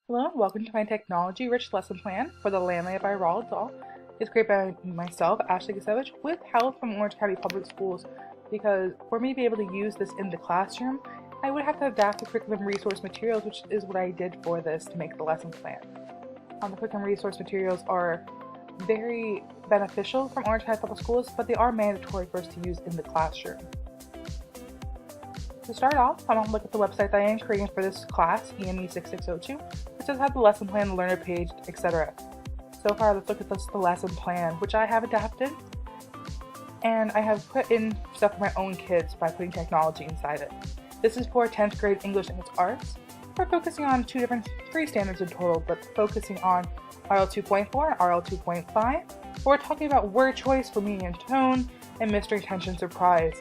Hello and welcome to my technology-rich lesson plan for the Landlady by Roald Dahl. It's created by myself, Ashley Gecewicz, with help from Orange County Public Schools, because for me to be able to use this in the classroom, I would have to adapt the curriculum resource materials, which is what I did for this to make the lesson plan. The curriculum resource materials are very beneficial from Orange County Public Schools, but they are mandatory for us to use in the classroom. To start off, I'm going to look at the website that I am creating for this class, EME 6602, which does have the lesson plan, the learner page, etc. So far, let's look at the lesson plan, which I have adapted, and I have put in stuff for my own kids by putting technology inside it. This is for 10th grade English and its arts. We're focusing on three standards in total, but focusing on RL 2.4 and RL 2.5. We're talking about word choice for meaning and tone, and mystery, tension, surprise.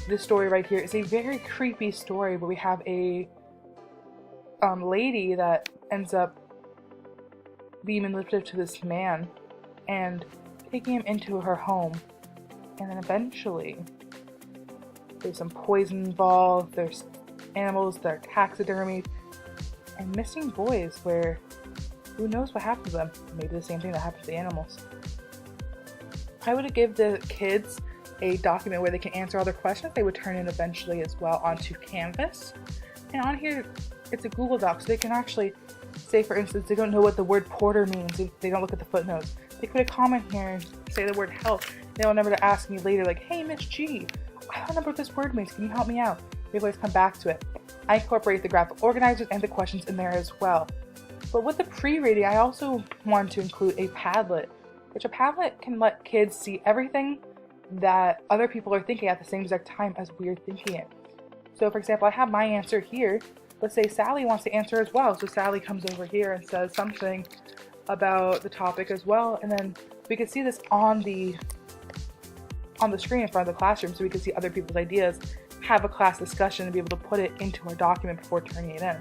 This story right here is a very creepy story where we have a lady that ends up being manipulative to this man and taking him into her home, and then eventually there's some poison involved, there's animals that are taxidermied, and missing boys where who knows what happened to them. Maybe the same thing that happened to the animals. I would give the kids a document where they can answer all their questions. They would turn in eventually as well onto Canvas. And on here, it's a Google Doc, so they can actually say, for instance, they don't know what the word porter means. They don't look at the footnotes. They put a comment here and say the word help. They'll remember to ask me later, like, hey, Miss G, I don't remember what this word means. Can you help me out? They always come back to it. I incorporate the graphic organizers and the questions in there as well. But with the pre-reading, I also want to include a Padlet, which a Padlet can let kids see everything that other people are thinking at the same exact time as we're thinking it. So for example, I have my answer here. Let's say Sally wants to answer as well. So Sally comes over here and says something about the topic as well, and then we can see this on the screen in front of the classroom, so we can see other people's ideas, have a class discussion, and be able to put it into our document before turning it in.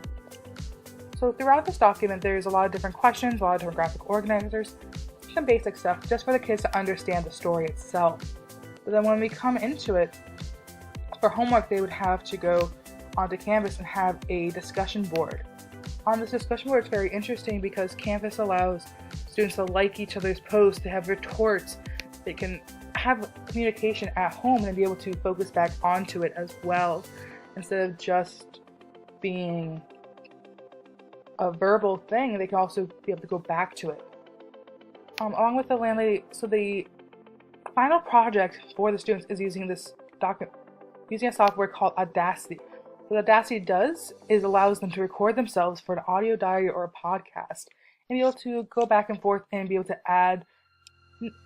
So throughout this document, there's a lot of different questions, a lot of different graphic organizers, some basic stuff just for the kids to understand the story itself. But then when we come into it, for homework, they would have to go onto Canvas and have a discussion board. On this discussion board, it's very interesting because Canvas allows students to like each other's posts, to have retorts, they can have communication at home and be able to focus back onto it as well, instead of just being a verbal thing. They can also be able to go back to it. Along with the landlady, so the final project for the students is using this document, using a software called Audacity. What Audacity does is allows them to record themselves for an audio diary or a podcast, and be able to go back and forth and be able to add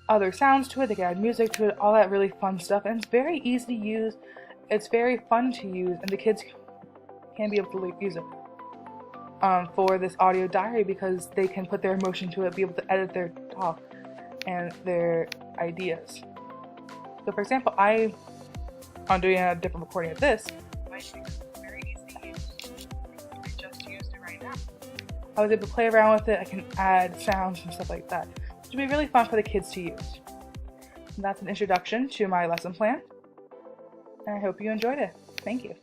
other sounds to it. They can add music to it, all that really fun stuff, and it's very easy to use. It's very fun to use, and the kids can be able to use it for this audio diary because they can put their emotion to it, be able to edit their talk and their ideas. So for example, I'm doing a different recording of this. My finger is very easy to use. I just used it right now. I was able to play around with it. I can add sounds and stuff like that, which would be really fun for the kids to use. And that's an introduction to my lesson plan, and I hope you enjoyed it. Thank you.